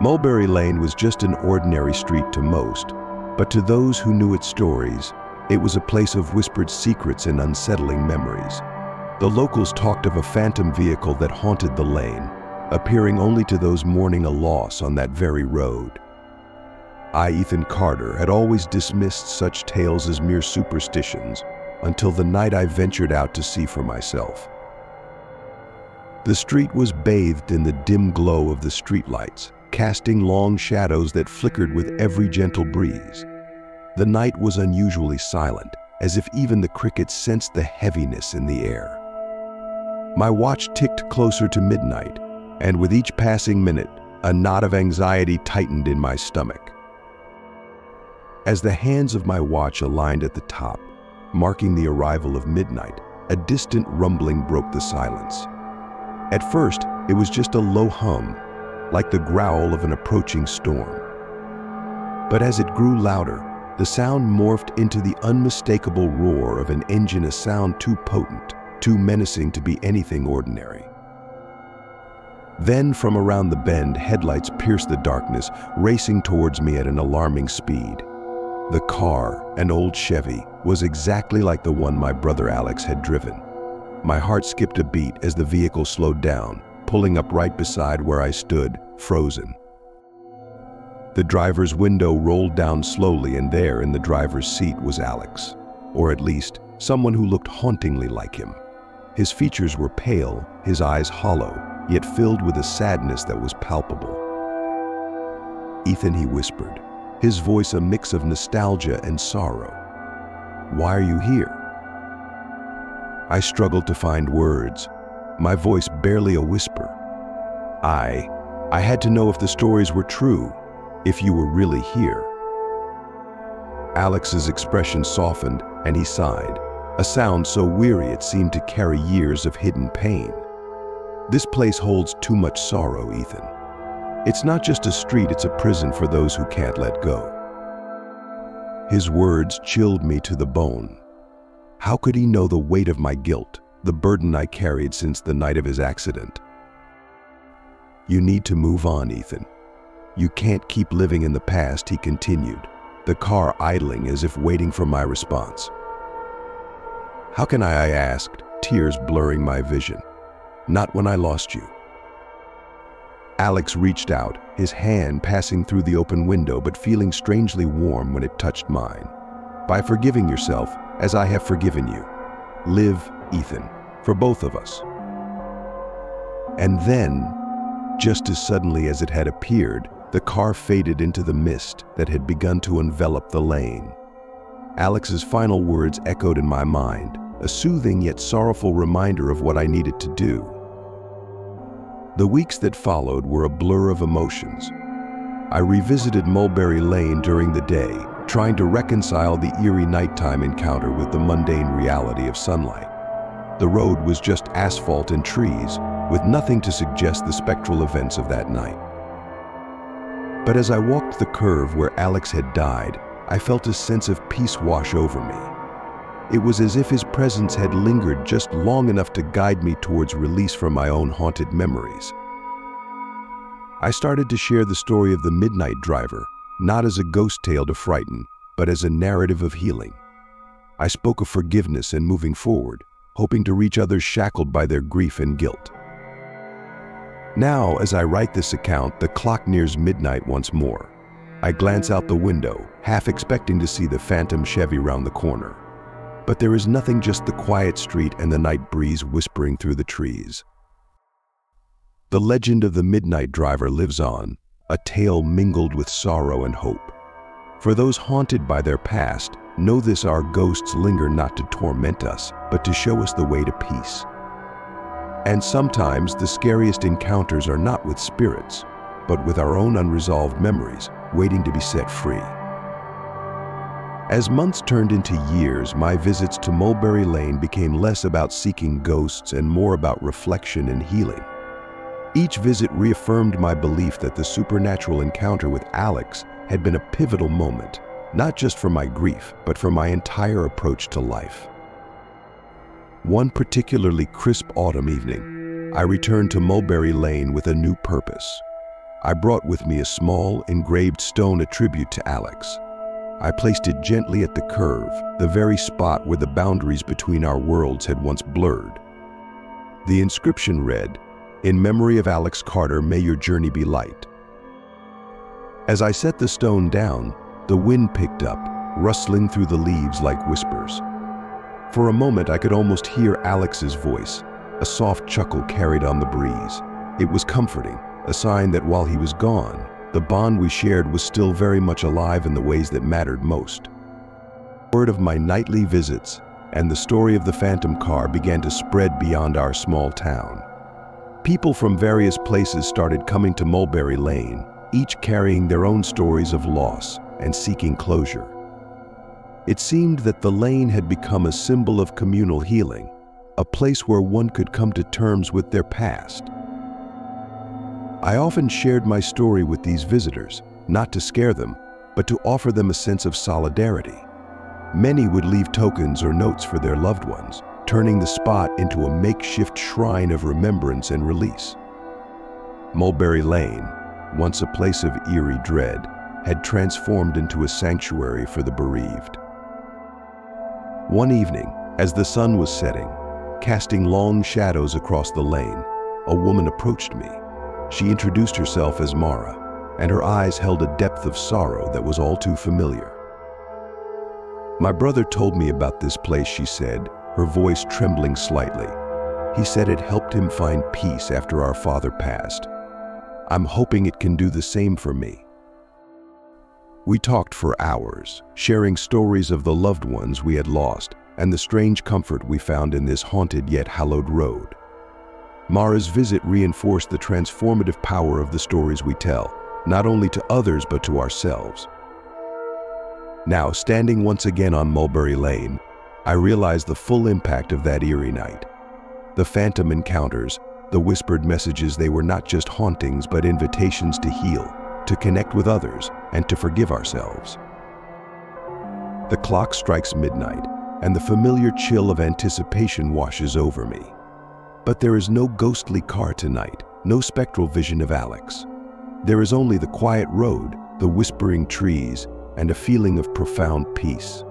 Mulberry Lane was just an ordinary street to most, but to those who knew its stories, it was a place of whispered secrets and unsettling memories. The locals talked of a phantom vehicle that haunted the lane, appearing only to those mourning a loss on that very road. I, Ethan Carter, had always dismissed such tales as mere superstitions until the night I ventured out to see for myself. The street was bathed in the dim glow of the streetlights, casting long shadows that flickered with every gentle breeze. The night was unusually silent, as if even the crickets sensed the heaviness in the air. My watch ticked closer to midnight, and with each passing minute, a knot of anxiety tightened in my stomach. As the hands of my watch aligned at the top, marking the arrival of midnight, a distant rumbling broke the silence. At first, it was just a low hum, like the growl of an approaching storm. But as it grew louder, the sound morphed into the unmistakable roar of an engine, a sound too potent, too menacing to be anything ordinary. Then, from around the bend, headlights pierced the darkness, racing towards me at an alarming speed. The car, an old Chevy, was exactly like the one my brother Alex had driven. My heart skipped a beat as the vehicle slowed down, pulling up right beside where I stood, frozen. The driver's window rolled down slowly, and there in the driver's seat was Alex, or at least someone who looked hauntingly like him. His features were pale, his eyes hollow, yet filled with a sadness that was palpable. "Ethan," he whispered, his voice a mix of nostalgia and sorrow. "Why are you here?" I struggled to find words, my voice barely a whisper. I had to know if the stories were true, if you were really here. Alex's expression softened, and he sighed, a sound so weary it seemed to carry years of hidden pain. "This place holds too much sorrow, Ethan. It's not just a street, it's a prison for those who can't let go." His words chilled me to the bone. How could he know the weight of my guilt, the burden I carried since the night of his accident? "You need to move on, Ethan. You can't keep living in the past," he continued, the car idling as if waiting for my response. "How can I asked, tears blurring my vision. "Not when I lost you." Alex reached out, his hand passing through the open window but feeling strangely warm when it touched mine. "By forgiving yourself, as I have forgiven you. Live, Ethan, for both of us." And then, just as suddenly as it had appeared, the car faded into the mist that had begun to envelop the lane. Alex's final words echoed in my mind, a soothing yet sorrowful reminder of what I needed to do. The weeks that followed were a blur of emotions. I revisited Mulberry Lane during the day, trying to reconcile the eerie nighttime encounter with the mundane reality of sunlight. The road was just asphalt and trees, with nothing to suggest the spectral events of that night. But as I walked the curve where Alex had died, I felt a sense of peace wash over me. It was as if his presence had lingered just long enough to guide me towards release from my own haunted memories. I started to share the story of the Midnight Driver, not as a ghost tale to frighten, but as a narrative of healing. I spoke of forgiveness and moving forward, hoping to reach others shackled by their grief and guilt. Now, as I write this account, the clock nears midnight once more. I glance out the window, half expecting to see the phantom Chevy round the corner. But there is nothing, just the quiet street and the night breeze whispering through the trees. The legend of the Midnight Driver lives on, a tale mingled with sorrow and hope. For those haunted by their past, know this: our ghosts linger not to torment us, but to show us the way to peace. And sometimes the scariest encounters are not with spirits, but with our own unresolved memories, waiting to be set free. As months turned into years, my visits to Mulberry Lane became less about seeking ghosts and more about reflection and healing. Each visit reaffirmed my belief that the supernatural encounter with Alex had been a pivotal moment, not just for my grief, but for my entire approach to life. One particularly crisp autumn evening, I returned to Mulberry Lane with a new purpose. I brought with me a small, engraved stone, a tribute to Alex. I placed it gently at the curve, the very spot where the boundaries between our worlds had once blurred. The inscription read, "In memory of Alex Carter, may your journey be light." As I set the stone down, the wind picked up, rustling through the leaves like whispers. For a moment, I could almost hear Alex's voice, a soft chuckle carried on the breeze. It was comforting, a sign that while he was gone, the bond we shared was still very much alive in the ways that mattered most. Word of my nightly visits and the story of the phantom car began to spread beyond our small town. People from various places started coming to Mulberry Lane, each carrying their own stories of loss and seeking closure. It seemed that the lane had become a symbol of communal healing, a place where one could come to terms with their past. I often shared my story with these visitors, not to scare them, but to offer them a sense of solidarity. Many would leave tokens or notes for their loved ones, turning the spot into a makeshift shrine of remembrance and release. Mulberry Lane, once a place of eerie dread, had transformed into a sanctuary for the bereaved. One evening, as the sun was setting, casting long shadows across the lane, a woman approached me. She introduced herself as Mara, and her eyes held a depth of sorrow that was all too familiar. "My brother told me about this place," she said, her voice trembling slightly. "He said it helped him find peace after our father passed. I'm hoping it can do the same for me." We talked for hours, sharing stories of the loved ones we had lost and the strange comfort we found in this haunted yet hallowed road. Mara's visit reinforced the transformative power of the stories we tell, not only to others but to ourselves. Now, standing once again on Mulberry Lane, I realized the full impact of that eerie night. The phantom encounters, the whispered messages, they were not just hauntings but invitations to heal, to connect with others, and to forgive ourselves. The clock strikes midnight, and the familiar chill of anticipation washes over me. But there is no ghostly car tonight, no spectral vision of Alex. There is only the quiet road, the whispering trees, and a feeling of profound peace.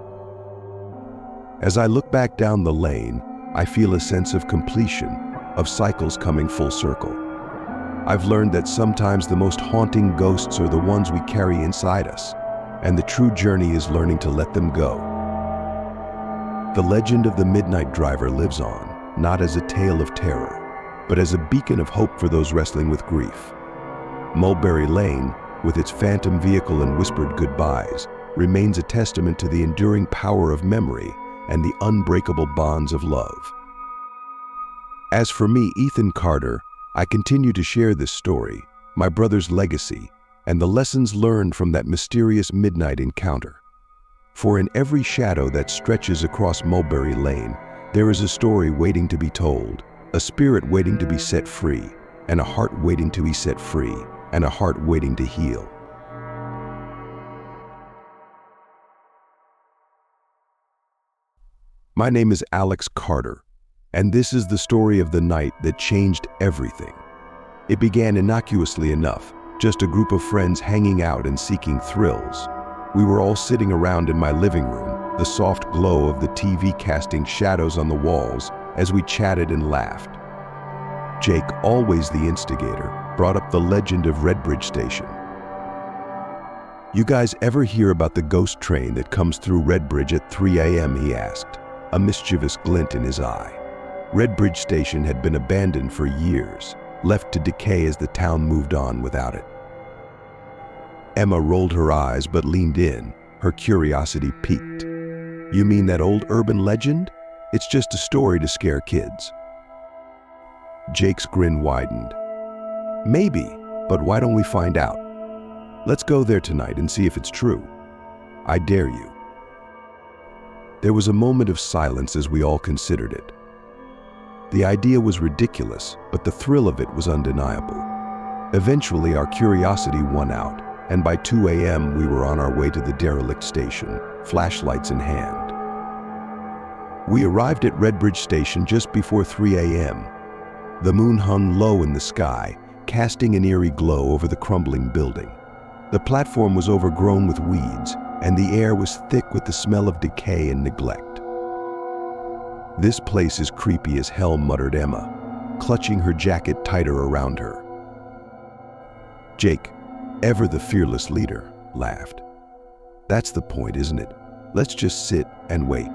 As I look back down the lane, I feel a sense of completion, of cycles coming full circle. I've learned that sometimes the most haunting ghosts are the ones we carry inside us, and the true journey is learning to let them go. The legend of the Midnight Driver lives on, not as a tale of terror, but as a beacon of hope for those wrestling with grief. Mulberry Lane, with its phantom vehicle and whispered goodbyes, remains a testament to the enduring power of memory and the unbreakable bonds of love. As for me, Ethan Carter, I continue to share this story, my brother's legacy, and the lessons learned from that mysterious midnight encounter. For in every shadow that stretches across Mulberry Lane, there is a story waiting to be told, a spirit waiting to be set free, and a heart waiting to be set free, and a heart waiting to heal. My name is Alex Carter, and this is the story of the night that changed everything. It began innocuously enough, just a group of friends hanging out and seeking thrills. We were all sitting around in my living room, the soft glow of the TV casting shadows on the walls as we chatted and laughed. Jake, always the instigator, brought up the legend of Redbridge Station. "You guys ever hear about the ghost train that comes through Redbridge at 3 a.m., he asked, a mischievous glint in his eye. Redbridge Station had been abandoned for years, left to decay as the town moved on without it. Emma rolled her eyes but leaned in, her curiosity piqued. "You mean that old urban legend? It's just a story to scare kids." Jake's grin widened. "Maybe, but why don't we find out? Let's go there tonight and see if it's true. I dare you." There was a moment of silence as we all considered it. The idea was ridiculous, but the thrill of it was undeniable. Eventually, our curiosity won out, and by 2 a.m. we were on our way to the derelict station, flashlights in hand. We arrived at Redbridge Station just before 3 a.m. The moon hung low in the sky, casting an eerie glow over the crumbling building. The platform was overgrown with weeds, and the air was thick with the smell of decay and neglect. "This place is creepy as hell," muttered Emma, clutching her jacket tighter around her. Jake, ever the fearless leader, laughed. "That's the point, isn't it? Let's just sit and wait."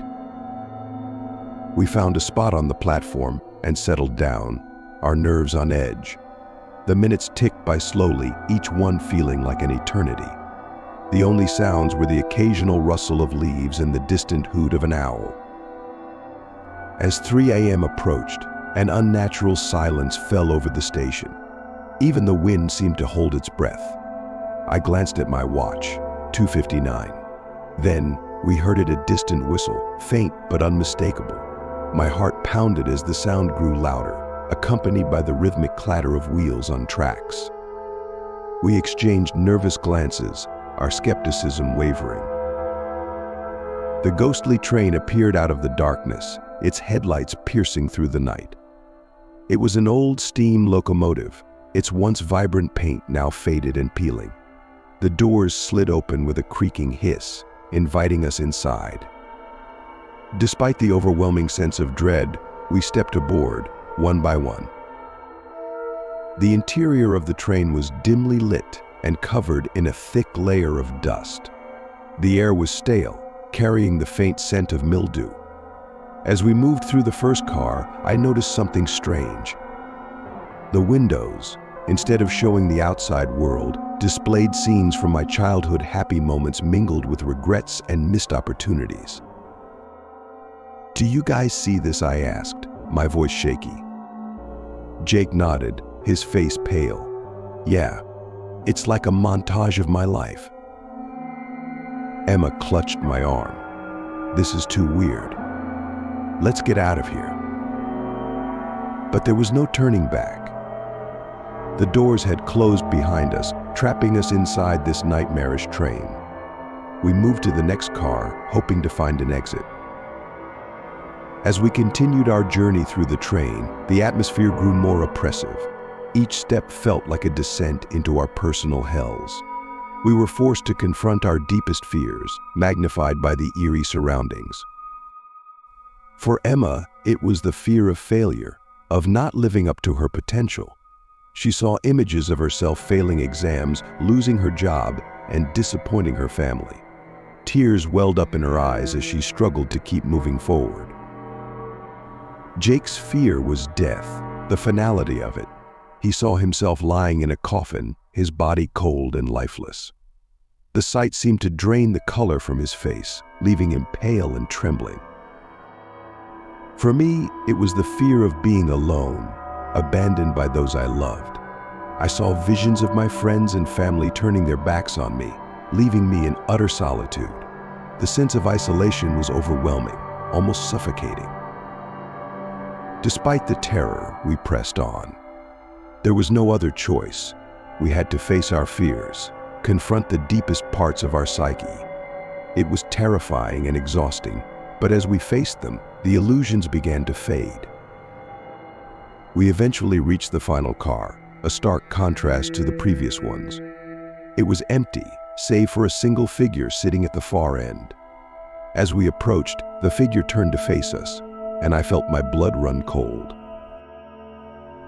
We found a spot on the platform and settled down, our nerves on edge. The minutes ticked by slowly, each one feeling like an eternity. The only sounds were the occasional rustle of leaves and the distant hoot of an owl. As 3 a.m. approached, an unnatural silence fell over the station. Even the wind seemed to hold its breath. I glanced at my watch, 2:59. Then we heard a distant whistle, faint but unmistakable. My heart pounded as the sound grew louder, accompanied by the rhythmic clatter of wheels on tracks. We exchanged nervous glances, our skepticism wavering. The ghostly train appeared out of the darkness, its headlights piercing through the night. It was an old steam locomotive, its once vibrant paint now faded and peeling. The doors slid open with a creaking hiss, inviting us inside. Despite the overwhelming sense of dread, we stepped aboard, one by one. The interior of the train was dimly lit and covered in a thick layer of dust. The air was stale, carrying the faint scent of mildew. As we moved through the first car, I noticed something strange. The windows, instead of showing the outside world, displayed scenes from my childhood happy moments mingled with regrets and missed opportunities. "Do you guys see this?" I asked, my voice shaky. Jake nodded, his face pale. "Yeah, it's like a montage of my life." Emma clutched my arm. "This is too weird. Let's get out of here." But there was no turning back. The doors had closed behind us, trapping us inside this nightmarish train. We moved to the next car, hoping to find an exit. As we continued our journey through the train, the atmosphere grew more oppressive. Each step felt like a descent into our personal hells. We were forced to confront our deepest fears, magnified by the eerie surroundings. For Emma, it was the fear of failure, of not living up to her potential. She saw images of herself failing exams, losing her job, and disappointing her family. Tears welled up in her eyes as she struggled to keep moving forward. Jake's fear was death, the finality of it. He saw himself lying in a coffin, his body cold and lifeless. The sight seemed to drain the color from his face, leaving him pale and trembling. For me, it was the fear of being alone, abandoned by those I loved. I saw visions of my friends and family turning their backs on me, leaving me in utter solitude. The sense of isolation was overwhelming, almost suffocating. Despite the terror, we pressed on. There was no other choice. We had to face our fears, confront the deepest parts of our psyche. It was terrifying and exhausting, but as we faced them, the illusions began to fade. We eventually reached the final car, a stark contrast to the previous ones. It was empty, save for a single figure sitting at the far end. As we approached, the figure turned to face us, and I felt my blood run cold.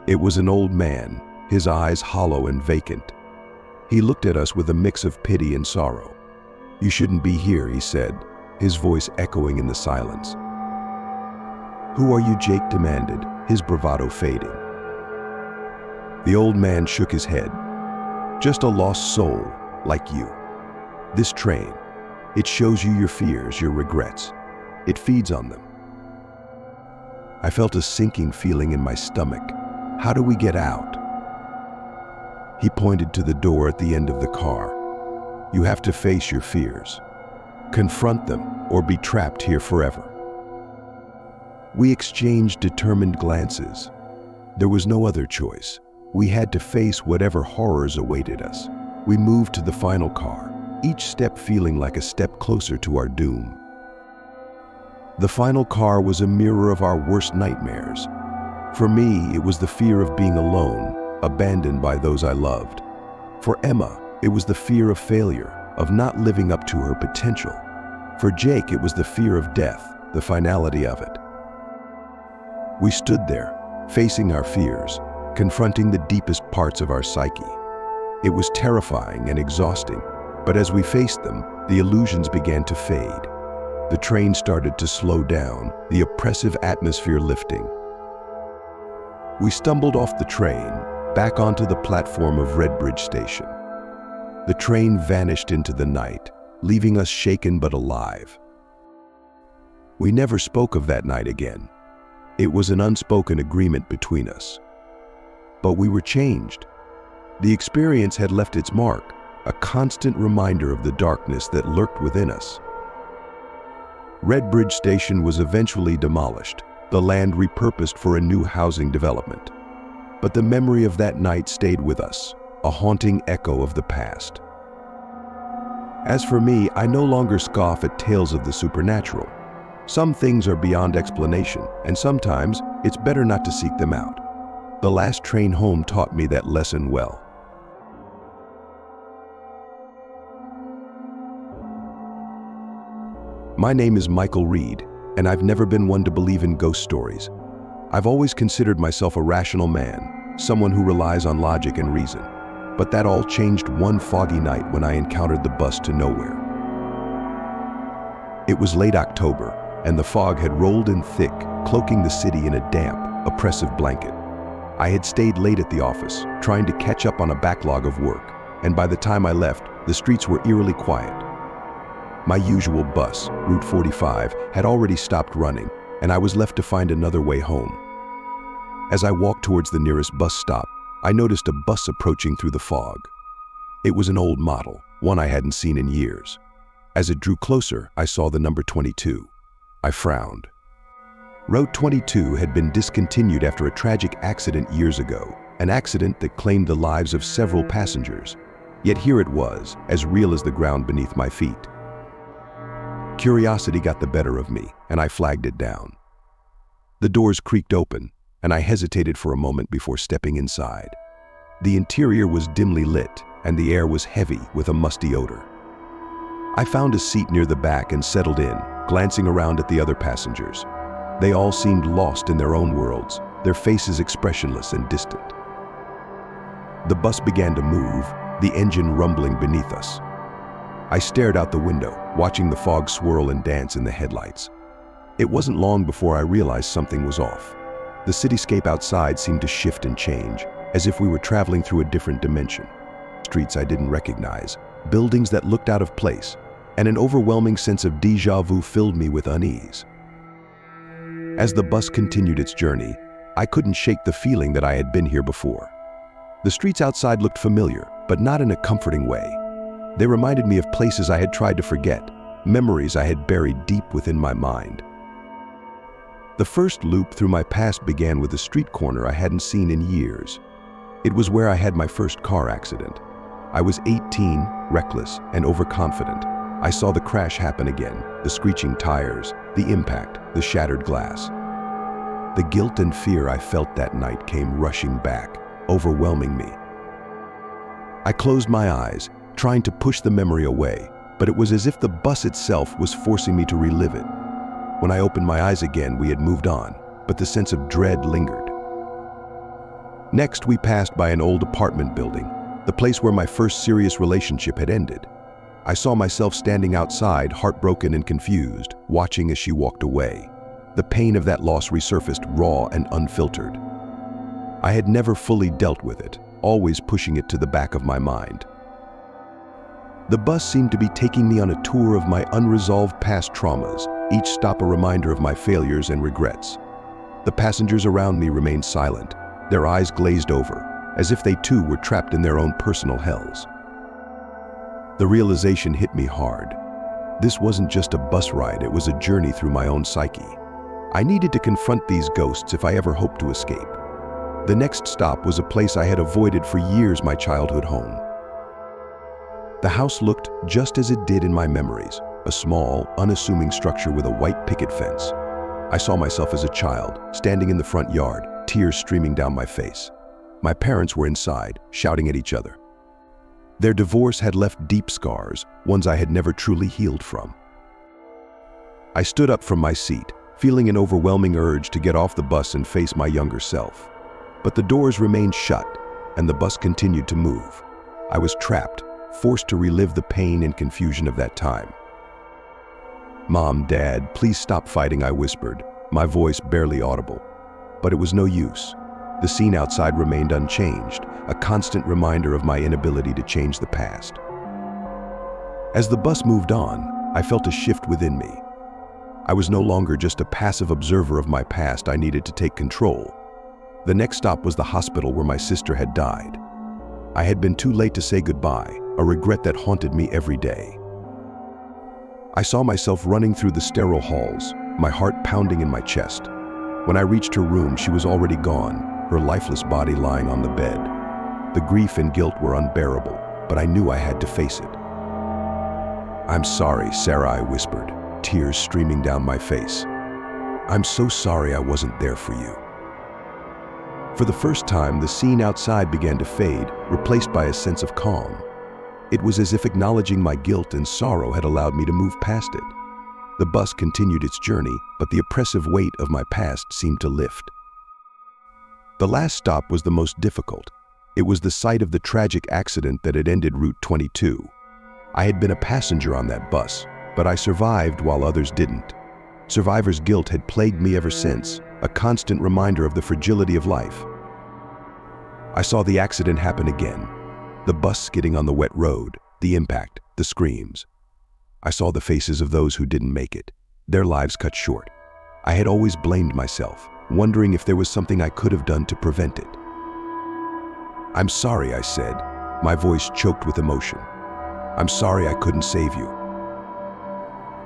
It was an old man, his eyes hollow and vacant. He looked at us with a mix of pity and sorrow. "You shouldn't be here," he said, his voice echoing in the silence. "Who are you?" Jake demanded, his bravado fading. The old man shook his head. "Just a lost soul, like you. This train, it shows you your fears, your regrets. It feeds on them." I felt a sinking feeling in my stomach. How do we get out? He pointed to the door at the end of the car. "You have to face your fears. Confront them or be trapped here forever." We exchanged determined glances. There was no other choice. We had to face whatever horrors awaited us. We moved to the final car, each step feeling like a step closer to our doom. The final car was a mirror of our worst nightmares. For me, it was the fear of being alone, abandoned by those I loved. For Emma, it was the fear of failure, of not living up to her potential. For Jake, it was the fear of death, the finality of it. We stood there, facing our fears, confronting the deepest parts of our psyche. It was terrifying and exhausting, but as we faced them, the illusions began to fade. The train started to slow down, the oppressive atmosphere lifting. We stumbled off the train, back onto the platform of Redbridge Station. The train vanished into the night, leaving us shaken but alive. We never spoke of that night again. It was an unspoken agreement between us. But we were changed. The experience had left its mark, a constant reminder of the darkness that lurked within us. Redbridge Station was eventually demolished, the land repurposed for a new housing development. But the memory of that night stayed with us, a haunting echo of the past. As for me, I no longer scoff at tales of the supernatural. Some things are beyond explanation, and sometimes it's better not to seek them out. The last train home taught me that lesson well. My name is Michael Reed, and I've never been one to believe in ghost stories. I've always considered myself a rational man, someone who relies on logic and reason. But that all changed one foggy night when I encountered the bus to nowhere. It was late October, and the fog had rolled in thick, cloaking the city in a damp, oppressive blanket. I had stayed late at the office, trying to catch up on a backlog of work, and by the time I left, the streets were eerily quiet. My usual bus, Route 45, had already stopped running, and I was left to find another way home. As I walked towards the nearest bus stop, I noticed a bus approaching through the fog. It was an old model, one I hadn't seen in years. As it drew closer, I saw the number 22. I frowned. Route 22 had been discontinued after a tragic accident years ago, an accident that claimed the lives of several passengers. Yet here it was, as real as the ground beneath my feet. Curiosity got the better of me, and I flagged it down. The doors creaked open, and I hesitated for a moment before stepping inside. The interior was dimly lit, and the air was heavy with a musty odor. I found a seat near the back and settled in, glancing around at the other passengers. They all seemed lost in their own worlds, their faces expressionless and distant. The bus began to move, the engine rumbling beneath us. I stared out the window, watching the fog swirl and dance in the headlights. It wasn't long before I realized something was off. The cityscape outside seemed to shift and change, as if we were traveling through a different dimension. Streets I didn't recognize, buildings that looked out of place, and an overwhelming sense of déjà vu filled me with unease. As the bus continued its journey, I couldn't shake the feeling that I had been here before. The streets outside looked familiar, but not in a comforting way. They reminded me of places I had tried to forget, memories I had buried deep within my mind. The first loop through my past began with a street corner I hadn't seen in years. It was where I had my first car accident. I was 18, reckless, and overconfident. I saw the crash happen again, the screeching tires, the impact, the shattered glass. The guilt and fear I felt that night came rushing back, overwhelming me. I closed my eyes, trying to push the memory away, but it was as if the bus itself was forcing me to relive it. When I opened my eyes again, we had moved on, but the sense of dread lingered. Next, we passed by an old apartment building, the place where my first serious relationship had ended. I saw myself standing outside, heartbroken and confused, watching as she walked away. The pain of that loss resurfaced raw and unfiltered. I had never fully dealt with it, always pushing it to the back of my mind. The bus seemed to be taking me on a tour of my unresolved past traumas, each stop a reminder of my failures and regrets. The passengers around me remained silent, their eyes glazed over, as if they too were trapped in their own personal hells. The realization hit me hard. This wasn't just a bus ride, it was a journey through my own psyche. I needed to confront these ghosts if I ever hoped to escape. The next stop was a place I had avoided for years, my childhood home. The house looked just as it did in my memories, a small, unassuming structure with a white picket fence. I saw myself as a child, standing in the front yard, tears streaming down my face. My parents were inside, shouting at each other. Their divorce had left deep scars, ones I had never truly healed from. I stood up from my seat, feeling an overwhelming urge to get off the bus and face my younger self. But the doors remained shut, and the bus continued to move. I was trapped, forced to relive the pain and confusion of that time. "Mom, Dad, please stop fighting," I whispered, my voice barely audible. But it was no use. The scene outside remained unchanged, a constant reminder of my inability to change the past. As the bus moved on, I felt a shift within me. I was no longer just a passive observer of my past. I needed to take control. The next stop was the hospital where my sister had died. I had been too late to say goodbye, a regret that haunted me every day. I saw myself running through the sterile halls, my heart pounding in my chest. When I reached her room, she was already gone, her lifeless body lying on the bed. The grief and guilt were unbearable, but I knew I had to face it. "I'm sorry, Sarah," I whispered, tears streaming down my face. "I'm so sorry I wasn't there for you." For the first time, the scene outside began to fade, replaced by a sense of calm. It was as if acknowledging my guilt and sorrow had allowed me to move past it. The bus continued its journey, but the oppressive weight of my past seemed to lift. The last stop was the most difficult. It was the site of the tragic accident that had ended Route 22. I had been a passenger on that bus, but I survived while others didn't. Survivor's guilt had plagued me ever since, a constant reminder of the fragility of life. I saw the accident happen again. The bus skidding on the wet road, the impact, the screams. I saw the faces of those who didn't make it, their lives cut short. I had always blamed myself, wondering if there was something I could have done to prevent it. "I'm sorry," I said, my voice choked with emotion. "I'm sorry I couldn't save you."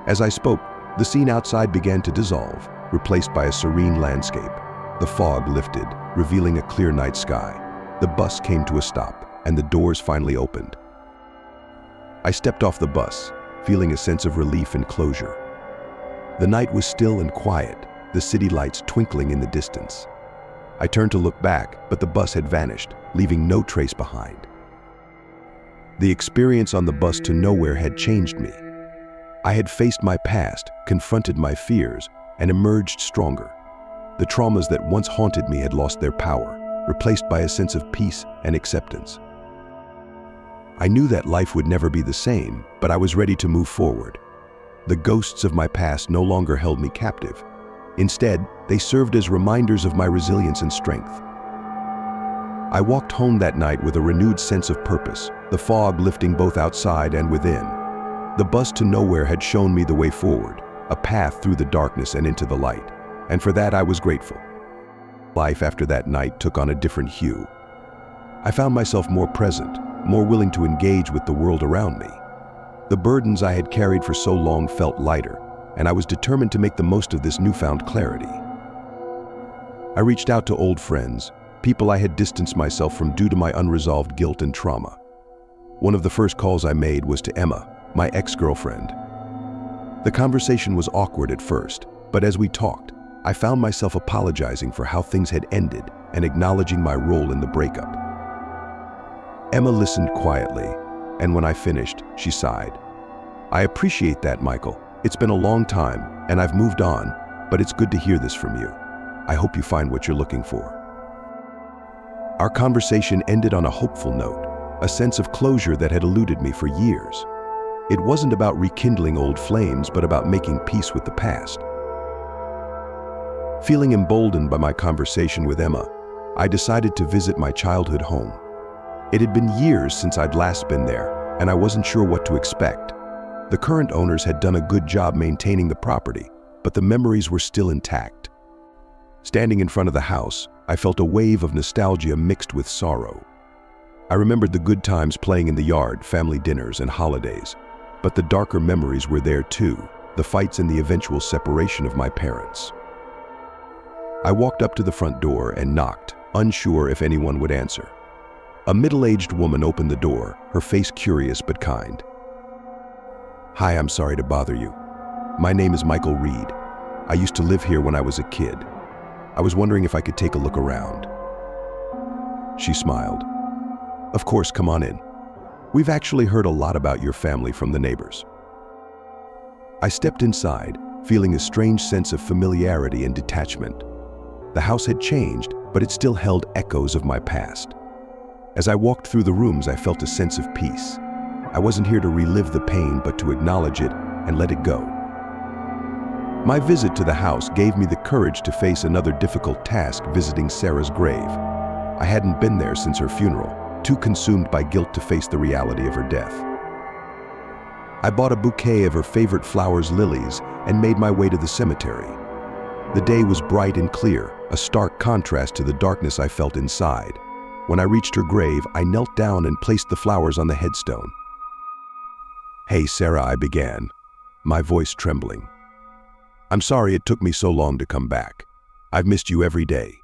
As I spoke, the scene outside began to dissolve, replaced by a serene landscape. The fog lifted, revealing a clear night sky. The bus came to a stop, and the doors finally opened. I stepped off the bus, feeling a sense of relief and closure. The night was still and quiet, the city lights twinkling in the distance. I turned to look back, but the bus had vanished, leaving no trace behind. The experience on the bus to nowhere had changed me. I had faced my past, confronted my fears, and emerged stronger. The traumas that once haunted me had lost their power, replaced by a sense of peace and acceptance. I knew that life would never be the same, but I was ready to move forward. The ghosts of my past no longer held me captive. Instead, they served as reminders of my resilience and strength. I walked home that night with a renewed sense of purpose, the fog lifting both outside and within. The bus to nowhere had shown me the way forward, a path through the darkness and into the light, and for that I was grateful. Life after that night took on a different hue. I found myself more present, more willing to engage with the world around me. The burdens I had carried for so long felt lighter, and I was determined to make the most of this newfound clarity. I reached out to old friends, people I had distanced myself from due to my unresolved guilt and trauma. One of the first calls I made was to Emma, my ex-girlfriend. The conversation was awkward at first, but as we talked, I found myself apologizing for how things had ended and acknowledging my role in the breakup. Emma listened quietly, and when I finished, she sighed. "I appreciate that, Michael. It's been a long time, and I've moved on, but it's good to hear this from you. I hope you find what you're looking for." Our conversation ended on a hopeful note, a sense of closure that had eluded me for years. It wasn't about rekindling old flames, but about making peace with the past. Feeling emboldened by my conversation with Emma, I decided to visit my childhood home. It had been years since I'd last been there, and I wasn't sure what to expect. The current owners had done a good job maintaining the property, but the memories were still intact. Standing in front of the house, I felt a wave of nostalgia mixed with sorrow. I remembered the good times playing in the yard, family dinners, and holidays. But the darker memories were there too, the fights and the eventual separation of my parents. I walked up to the front door and knocked, unsure if anyone would answer. A middle-aged woman opened the door, her face curious but kind. "Hi, I'm sorry to bother you. My name is Michael Reed. I used to live here when I was a kid. I was wondering if I could take a look around." She smiled. Of course, come on in. We've actually heard a lot about your family from the neighbors. I stepped inside, feeling a strange sense of familiarity and detachment. The house had changed, but it still held echoes of my past. As I walked through the rooms, I felt a sense of peace. I wasn't here to relive the pain, but to acknowledge it and let it go. My visit to the house gave me the courage to face another difficult task, visiting Sarah's grave. I hadn't been there since her funeral, too consumed by guilt to face the reality of her death. I bought a bouquet of her favorite flowers, lilies, and made my way to the cemetery. The day was bright and clear, a stark contrast to the darkness I felt inside. When I reached her grave, I knelt down and placed the flowers on the headstone. "Hey, Sarah," I began, my voice trembling. "I'm sorry it took me so long to come back. I've missed you every day.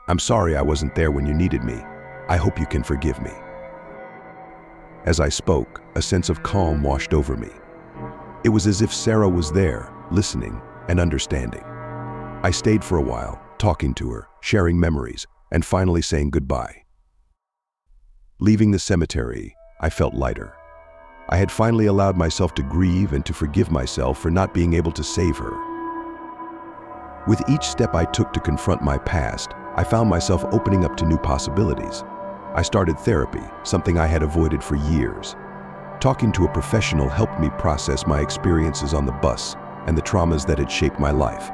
I'm sorry I wasn't there when you needed me. I hope you can forgive me." As I spoke, a sense of calm washed over me. It was as if Sarah was there, listening and understanding. I stayed for a while, talking to her, sharing memories, and finally saying goodbye. Leaving the cemetery, I felt lighter. I had finally allowed myself to grieve and to forgive myself for not being able to save her. With each step I took to confront my past, I found myself opening up to new possibilities. I started therapy, something I had avoided for years. Talking to a professional helped me process my experiences on the bus and the traumas that had shaped my life.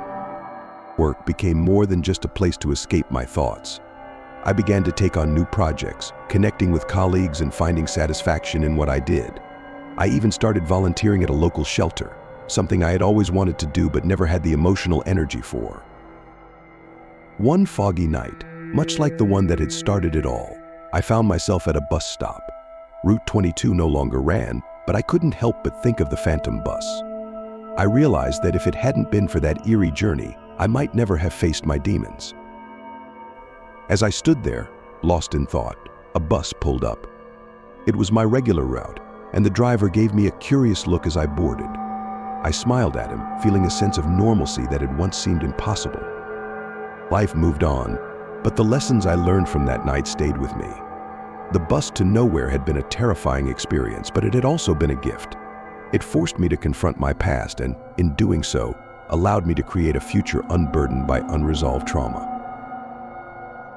Work became more than just a place to escape my thoughts. I began to take on new projects, connecting with colleagues and finding satisfaction in what I did. I even started volunteering at a local shelter, something I had always wanted to do but never had the emotional energy for. One foggy night, much like the one that had started it all, I found myself at a bus stop. Route 22 no longer ran, but I couldn't help but think of the phantom bus. I realized that if it hadn't been for that eerie journey, I might never have faced my demons. As I stood there, lost in thought, a bus pulled up. It was my regular route, and the driver gave me a curious look as I boarded. I smiled at him, feeling a sense of normalcy that had once seemed impossible. Life moved on, but the lessons I learned from that night stayed with me. The bus to nowhere had been a terrifying experience, but it had also been a gift. It forced me to confront my past and, in doing so, allowed me to create a future unburdened by unresolved trauma.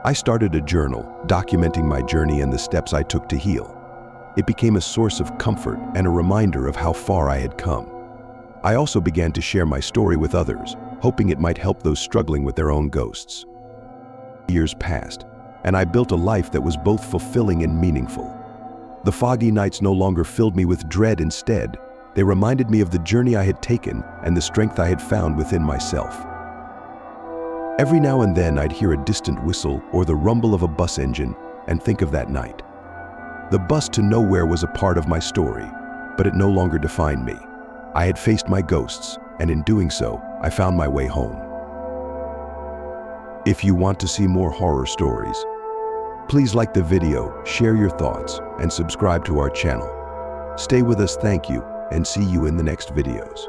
I started a journal, documenting my journey and the steps I took to heal. It became a source of comfort and a reminder of how far I had come. I also began to share my story with others, hoping it might help those struggling with their own ghosts. Years passed, and I built a life that was both fulfilling and meaningful. The foggy nights no longer filled me with dread. Instead, they reminded me of the journey I had taken and the strength I had found within myself. Every now and then I'd hear a distant whistle or the rumble of a bus engine and think of that night. The bus to nowhere was a part of my story, but it no longer defined me. I had faced my ghosts, and in doing so, I found my way home. If you want to see more horror stories, please like the video, share your thoughts, and subscribe to our channel. Stay with us, thank you, and see you in the next videos.